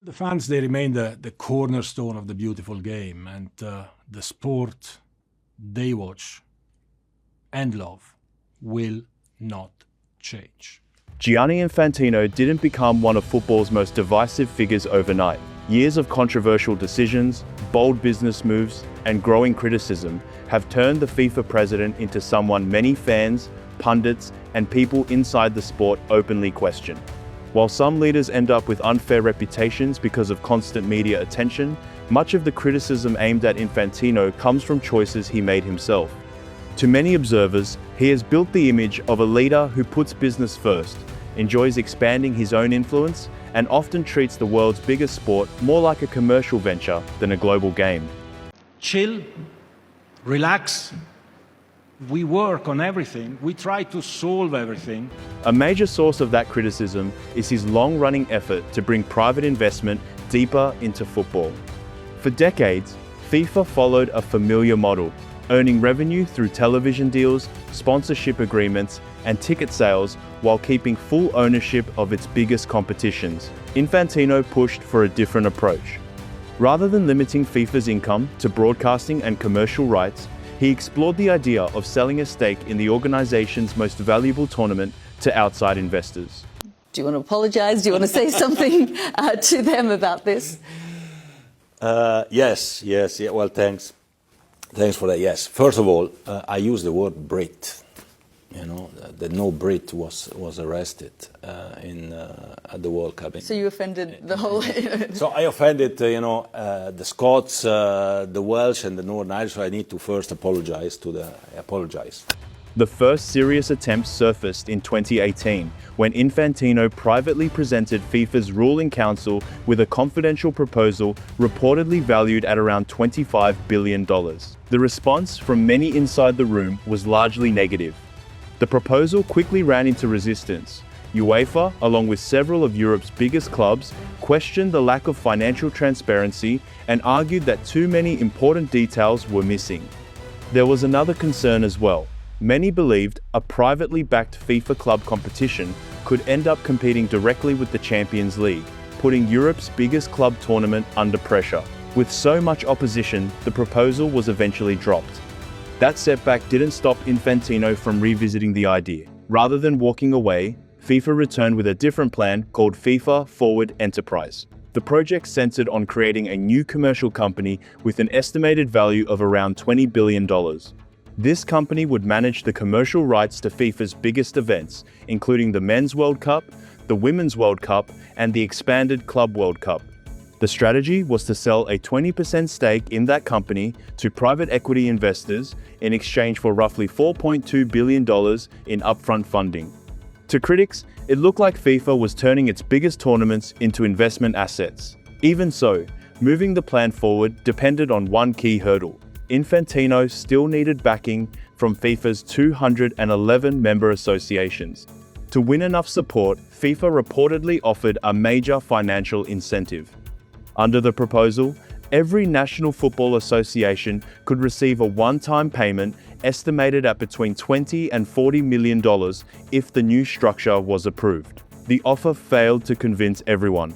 The fans, they remain the cornerstone of the beautiful game, and the sport they watch and love will not change. Gianni Infantino didn't become one of football's most divisive figures overnight. Years of controversial decisions, bold business moves, and growing criticism have turned the FIFA president into someone many fans, pundits, and people inside the sport openly question. While some leaders end up with unfair reputations because of constant media attention, much of the criticism aimed at Infantino comes from choices he made himself. To many observers, he has built the image of a leader who puts business first, enjoys expanding his own influence, and often treats the world's biggest sport more like a commercial venture than a global game. Chill, relax. We work on everything. We try to solve everything. A major source of that criticism is his long-running effort to bring private investment deeper into football. For decades, FIFA followed a familiar model, earning revenue through television deals, sponsorship agreements, and ticket sales while keeping full ownership of its biggest competitions. Infantino pushed for a different approach. Rather than limiting FIFA's income to broadcasting and commercial rights, he explored the idea of selling a stake in the organization's most valuable tournament to outside investors. Do you want to apologize? Do you want to say something to them about this? Yes. Well, thanks. Thanks for that. Yes. First of all, I use the word Brit. You know that no Brit was arrested at the World Cup. So you offended the whole. So I offended, the Scots, the Welsh, and the Northern Irish. So I need to first apologize. The first serious attempt surfaced in 2018 when Infantino privately presented FIFA's ruling council with a confidential proposal reportedly valued at around $25 billion. The response from many inside the room was largely negative. The proposal quickly ran into resistance. UEFA, along with several of Europe's biggest clubs, questioned the lack of financial transparency and argued that too many important details were missing. There was another concern as well. Many believed a privately backed FIFA club competition could end up competing directly with the Champions League, putting Europe's biggest club tournament under pressure. With so much opposition, the proposal was eventually dropped. That setback didn't stop Infantino from revisiting the idea. Rather than walking away, FIFA returned with a different plan called FIFA Forward Enterprise. The project centered on creating a new commercial company with an estimated value of around $20 billion. This company would manage the commercial rights to FIFA's biggest events, including the Men's World Cup, the Women's World Cup, and the expanded Club World Cup. The strategy was to sell a 20% stake in that company to private equity investors in exchange for roughly $4.2 billion in upfront funding. To critics, it looked like FIFA was turning its biggest tournaments into investment assets. Even so, moving the plan forward depended on one key hurdle. Infantino still needed backing from FIFA's 211 member associations. To win enough support, FIFA reportedly offered a major financial incentive. Under the proposal, every national football association could receive a one-time payment estimated at between $20 and $40 million if the new structure was approved. The offer failed to convince everyone.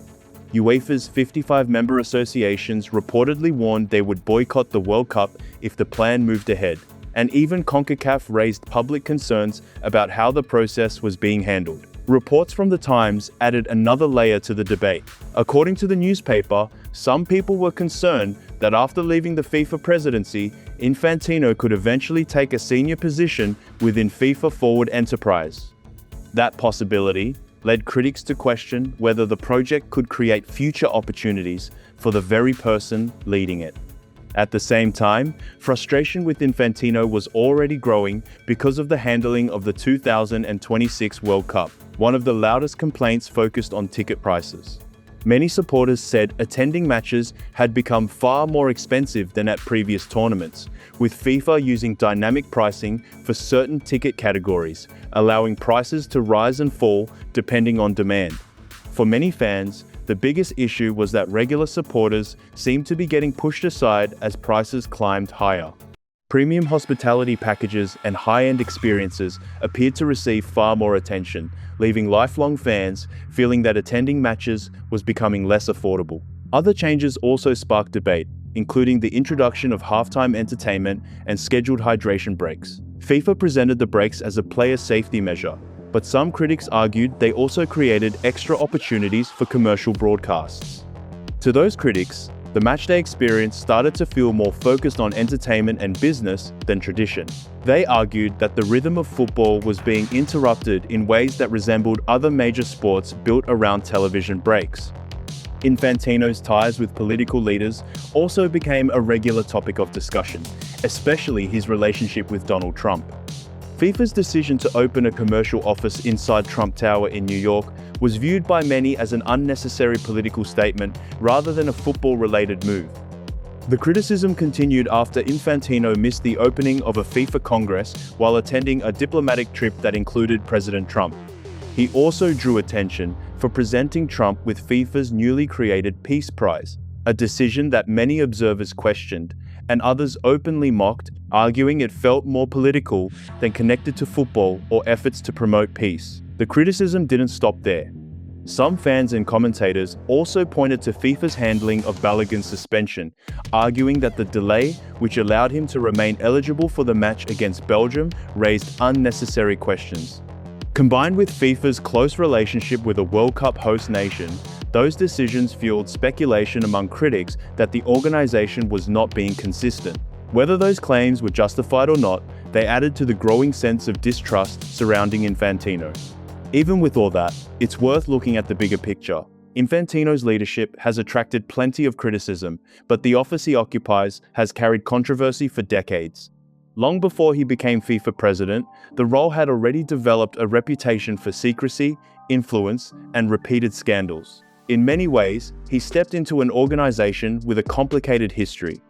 UEFA's 55 member associations reportedly warned they would boycott the World Cup if the plan moved ahead, and even CONCACAF raised public concerns about how the process was being handled. Reports from The Times added another layer to the debate. According to the newspaper, some people were concerned that after leaving the FIFA presidency, Infantino could eventually take a senior position within FIFA Forward Enterprise. That possibility led critics to question whether the project could create future opportunities for the very person leading it. At the same time, frustration with Infantino was already growing because of the handling of the 2026 World Cup. One of the loudest complaints focused on ticket prices. Many supporters said attending matches had become far more expensive than at previous tournaments, with FIFA using dynamic pricing for certain ticket categories, allowing prices to rise and fall depending on demand. For many fans, the biggest issue was that regular supporters seemed to be getting pushed aside as prices climbed higher. Premium hospitality packages and high-end experiences appeared to receive far more attention, leaving lifelong fans feeling that attending matches was becoming less affordable. Other changes also sparked debate, including the introduction of halftime entertainment and scheduled hydration breaks. FIFA presented the breaks as a player safety measure, but some critics argued they also created extra opportunities for commercial broadcasts. To those critics, the matchday experience started to feel more focused on entertainment and business than tradition. They argued that the rhythm of football was being interrupted in ways that resembled other major sports built around television breaks. Infantino's ties with political leaders also became a regular topic of discussion, especially his relationship with Donald Trump. FIFA's decision to open a commercial office inside Trump Tower in New York was viewed by many as an unnecessary political statement rather than a football-related move. The criticism continued after Infantino missed the opening of a FIFA Congress while attending a diplomatic trip that included President Trump. He also drew attention for presenting Trump with FIFA's newly created Peace Prize, a decision that many observers questioned and others openly mocked, arguing it felt more political than connected to football or efforts to promote peace. The criticism didn't stop there. Some fans and commentators also pointed to FIFA's handling of Balogun's suspension, arguing that the delay, which allowed him to remain eligible for the match against Belgium, raised unnecessary questions. Combined with FIFA's close relationship with a World Cup host nation, those decisions fueled speculation among critics that the organization was not being consistent. Whether those claims were justified or not, they added to the growing sense of distrust surrounding Infantino. Even with all that, it's worth looking at the bigger picture. Infantino's leadership has attracted plenty of criticism, but the office he occupies has carried controversy for decades. Long before he became FIFA president, the role had already developed a reputation for secrecy, influence, and repeated scandals. In many ways, he stepped into an organization with a complicated history.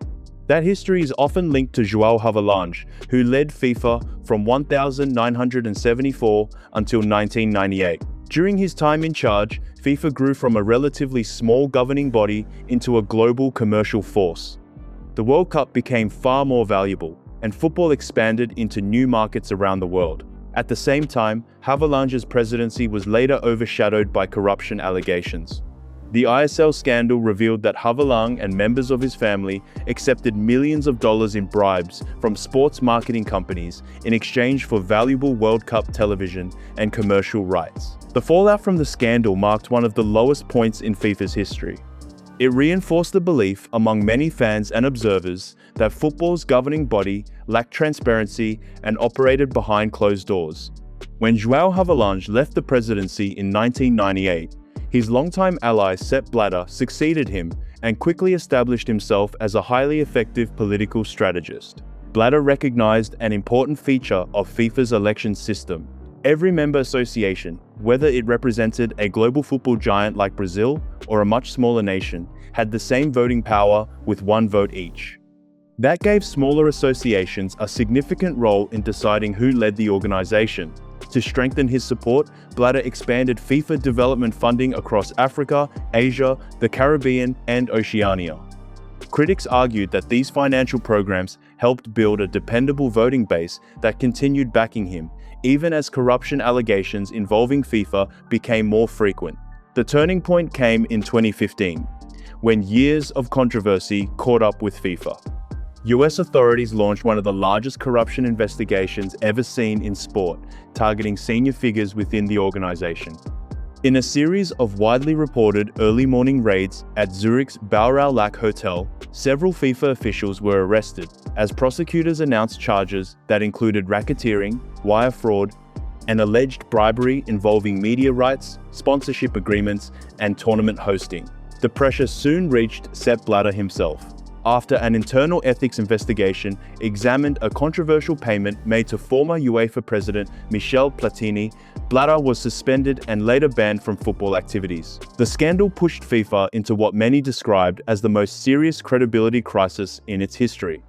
That history is often linked to João Havelange, who led FIFA from 1974 until 1998. During his time in charge, FIFA grew from a relatively small governing body into a global commercial force. The World Cup became far more valuable, and football expanded into new markets around the world. At the same time, Havelange's presidency was later overshadowed by corruption allegations. The ISL scandal revealed that Havelange and members of his family accepted millions of dollars in bribes from sports marketing companies in exchange for valuable World Cup television and commercial rights. The fallout from the scandal marked one of the lowest points in FIFA's history. It reinforced the belief among many fans and observers that football's governing body lacked transparency and operated behind closed doors. When João Havelange left the presidency in 1998, his longtime ally Sepp Blatter succeeded him and quickly established himself as a highly effective political strategist. Blatter recognized an important feature of FIFA's election system. Every member association, whether it represented a global football giant like Brazil or a much smaller nation, had the same voting power with one vote each. That gave smaller associations a significant role in deciding who led the organization. To strengthen his support, Blatter expanded FIFA development funding across Africa, Asia, the Caribbean, and Oceania. Critics argued that these financial programs helped build a dependable voting base that continued backing him, even as corruption allegations involving FIFA became more frequent. The turning point came in 2015, when years of controversy caught up with FIFA. US authorities launched one of the largest corruption investigations ever seen in sport, targeting senior figures within the organization. In a series of widely reported early morning raids at Zurich's Baurau-Lac Hotel, several FIFA officials were arrested as prosecutors announced charges that included racketeering, wire fraud, and alleged bribery involving media rights, sponsorship agreements, and tournament hosting. The pressure soon reached Sepp Blatter himself. After an internal ethics investigation examined a controversial payment made to former UEFA president Michel Platini, Blatter was suspended and later banned from football activities. The scandal pushed FIFA into what many described as the most serious credibility crisis in its history.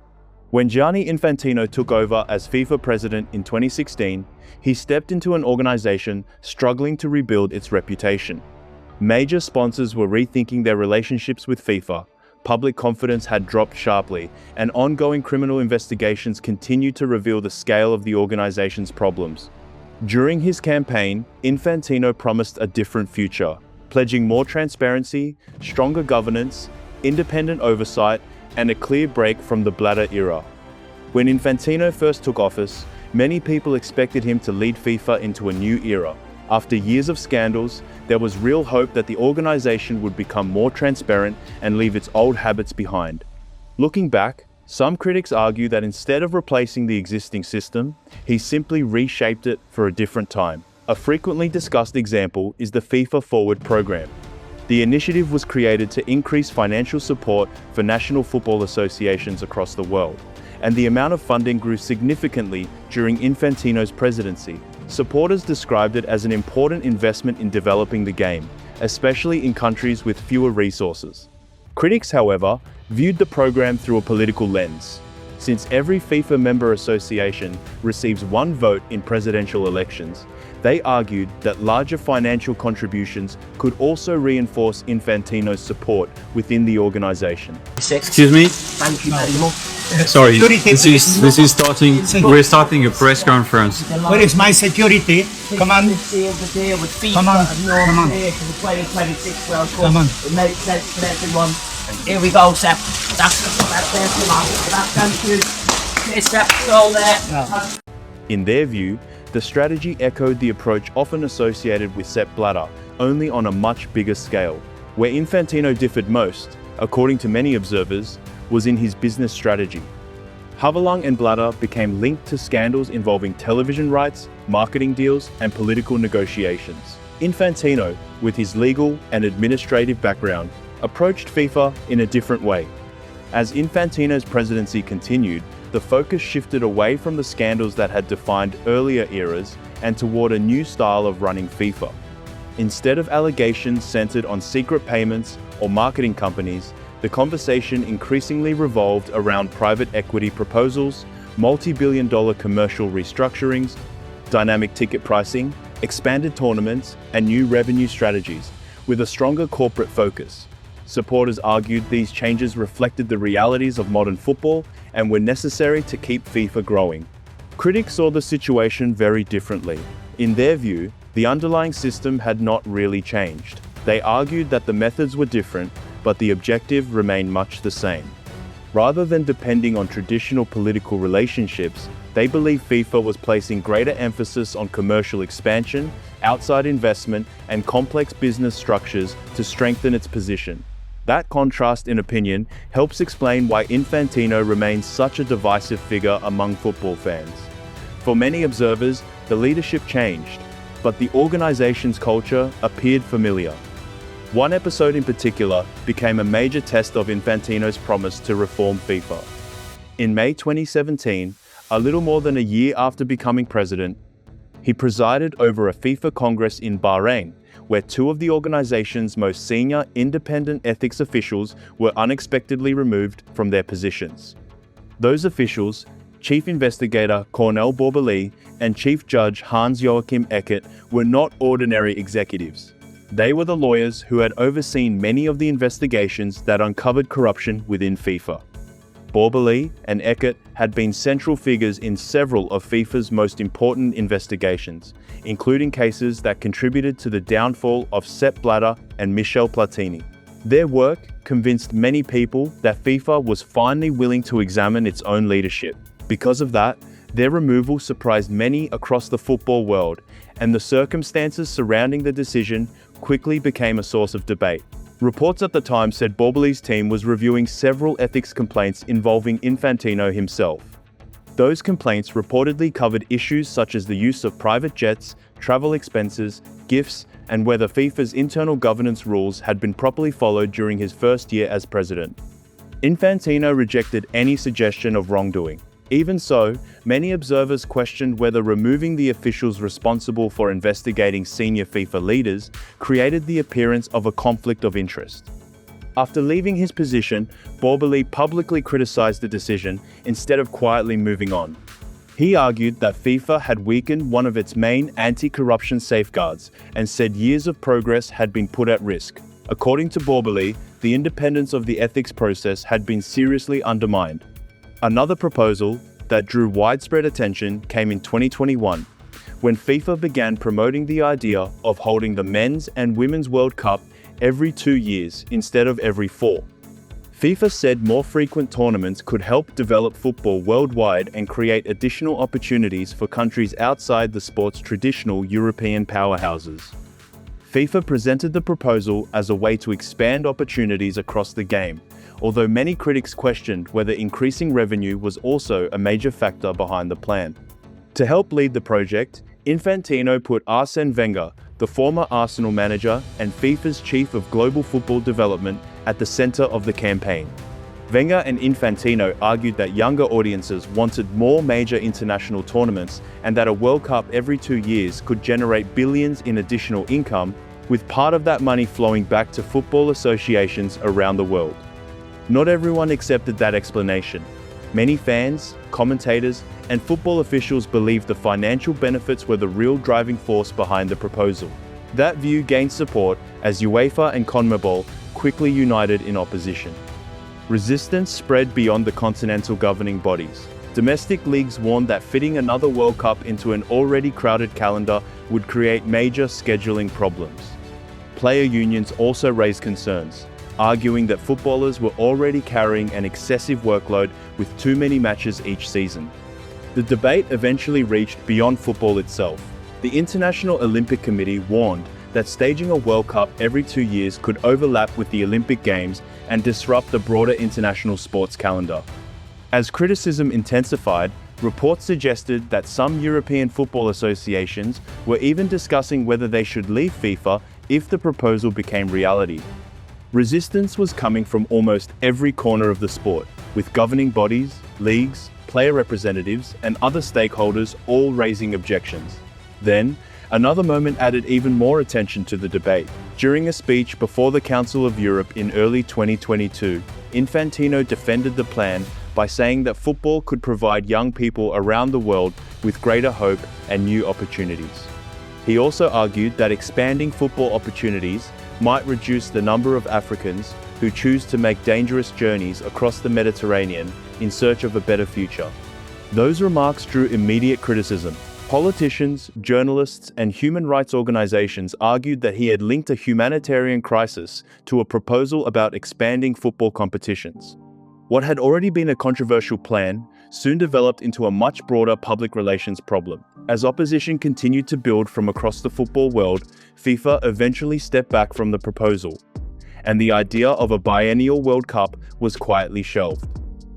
When Gianni Infantino took over as FIFA president in 2016, he stepped into an organization struggling to rebuild its reputation. Major sponsors were rethinking their relationships with FIFA, public confidence had dropped sharply, and ongoing criminal investigations continued to reveal the scale of the organization's problems. During his campaign, Infantino promised a different future, pledging more transparency, stronger governance, independent oversight, and a clear break from the Blatter era. When Infantino first took office, many people expected him to lead FIFA into a new era. After years of scandals, there was real hope that the organization would become more transparent and leave its old habits behind. Looking back, some critics argue that instead of replacing the existing system, he simply reshaped it for a different time. A frequently discussed example is the FIFA Forward program. The initiative was created to increase financial support for national football associations across the world, and the amount of funding grew significantly during Infantino's presidency. Supporters described it as an important investment in developing the game, especially in countries with fewer resources. Critics, however, viewed the program through a political lens. Since every FIFA member association receives one vote in presidential elections, they argued that larger financial contributions could also reinforce Infantino's support within the organization. Excuse me? Thank you very much. Sorry, this is starting. We're starting a press conference. Where is my security? Come on. Come on. Come on. 2026 World Cup. Come on. It makes sense for everyone. Here we go, Sep. That's there for that. Thank you. Here's Sep. All there. In their view, the strategy echoed the approach often associated with Sepp Blatter, only on a much bigger scale. Where Infantino differed most, according to many observers, was in his business strategy. Havelange and Blatter became linked to scandals involving television rights, marketing deals, and political negotiations. Infantino, with his legal and administrative background, approached FIFA in a different way. As Infantino's presidency continued, the focus shifted away from the scandals that had defined earlier eras and toward a new style of running FIFA. Instead of allegations centered on secret payments or marketing companies, the conversation increasingly revolved around private equity proposals, multi-billion-dollar commercial restructurings, dynamic ticket pricing, expanded tournaments, and new revenue strategies, with a stronger corporate focus. Supporters argued these changes reflected the realities of modern football and were necessary to keep FIFA growing. Critics saw the situation very differently. In their view, the underlying system had not really changed. They argued that the methods were different, but the objective remained much the same. Rather than depending on traditional political relationships, they believed FIFA was placing greater emphasis on commercial expansion, outside investment, and complex business structures to strengthen its position. That contrast in opinion helps explain why Infantino remains such a divisive figure among football fans. For many observers, the leadership changed, but the organization's culture appeared familiar. One episode in particular became a major test of Infantino's promise to reform FIFA. In May 2017, a little more than a year after becoming president, he presided over a FIFA Congress in Bahrain, where two of the organization's most senior independent ethics officials were unexpectedly removed from their positions. Those officials, Chief Investigator Cornel Borbeli and Chief Judge Hans-Joachim Eckert, were not ordinary executives. They were the lawyers who had overseen many of the investigations that uncovered corruption within FIFA. Borbeli and Eckert had been central figures in several of FIFA's most important investigations, including cases that contributed to the downfall of Sepp Blatter and Michel Platini. Their work convinced many people that FIFA was finally willing to examine its own leadership. Because of that, their removal surprised many across the football world, and the circumstances surrounding the decision quickly became a source of debate. Reports at the time said Borbeli's team was reviewing several ethics complaints involving Infantino himself. Those complaints reportedly covered issues such as the use of private jets, travel expenses, gifts, and whether FIFA's internal governance rules had been properly followed during his first year as president. Infantino rejected any suggestion of wrongdoing. Even so, many observers questioned whether removing the officials responsible for investigating senior FIFA leaders created the appearance of a conflict of interest. After leaving his position, Borbeli publicly criticized the decision instead of quietly moving on. He argued that FIFA had weakened one of its main anti-corruption safeguards and said years of progress had been put at risk. According to Borbeli, the independence of the ethics process had been seriously undermined. Another proposal that drew widespread attention came in 2021, when FIFA began promoting the idea of holding the Men's and Women's World Cup every 2 years instead of every 4. FIFA said more frequent tournaments could help develop football worldwide and create additional opportunities for countries outside the sport's traditional European powerhouses. FIFA presented the proposal as a way to expand opportunities across the game, although many critics questioned whether increasing revenue was also a major factor behind the plan. To help lead the project, Infantino put Arsène Wenger, the former Arsenal manager and FIFA's chief of global football development, at the center of the campaign. Wenger and Infantino argued that younger audiences wanted more major international tournaments and that a World Cup every 2 years could generate billions in additional income, with part of that money flowing back to football associations around the world. Not everyone accepted that explanation. Many fans, commentators, and football officials believed the financial benefits were the real driving force behind the proposal. That view gained support as UEFA and CONMEBOL quickly united in opposition. Resistance spread beyond the continental governing bodies. Domestic leagues warned that fitting another World Cup into an already crowded calendar would create major scheduling problems. Player unions also raised concerns, arguing that footballers were already carrying an excessive workload with too many matches each season. The debate eventually reached beyond football itself. The International Olympic Committee warned that staging a World Cup every 2 years could overlap with the Olympic Games and disrupt the broader international sports calendar. As criticism intensified, reports suggested that some European football associations were even discussing whether they should leave FIFA if the proposal became reality. Resistance was coming from almost every corner of the sport, with governing bodies, leagues, player representatives, and other stakeholders all raising objections. Then, another moment added even more attention to the debate. During a speech before the Council of Europe in early 2022, Infantino defended the plan by saying that football could provide young people around the world with greater hope and new opportunities. He also argued that expanding football opportunities might reduce the number of Africans who choose to make dangerous journeys across the Mediterranean in search of a better future. Those remarks drew immediate criticism. Politicians, journalists, and human rights organizations argued that he had linked a humanitarian crisis to a proposal about expanding football competitions. What had already been a controversial plan soon developed into a much broader public relations problem. As opposition continued to build from across the football world, FIFA eventually stepped back from the proposal, and the idea of a biennial World Cup was quietly shelved.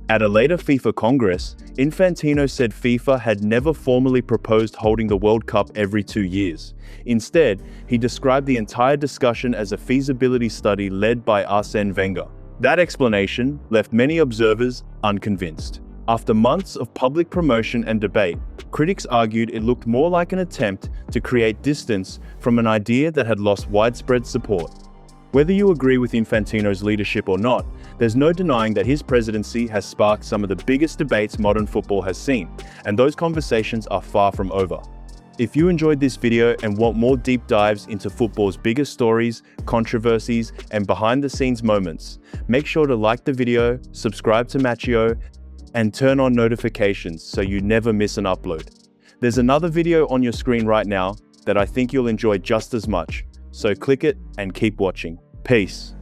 At a later FIFA Congress, Infantino said FIFA had never formally proposed holding the World Cup every 2 years. Instead, he described the entire discussion as a feasibility study led by Arsène Wenger. That explanation left many observers unconvinced. After months of public promotion and debate, critics argued it looked more like an attempt to create distance from an idea that had lost widespread support. Whether you agree with Infantino's leadership or not, there's no denying that his presidency has sparked some of the biggest debates modern football has seen, and those conversations are far from over. If you enjoyed this video and want more deep dives into football's biggest stories, controversies, and behind-the-scenes moments, make sure to like the video, subscribe to Machio, and turn on notifications so you never miss an upload. There's another video on your screen right now that I think you'll enjoy just as much, so click it and keep watching. Peace.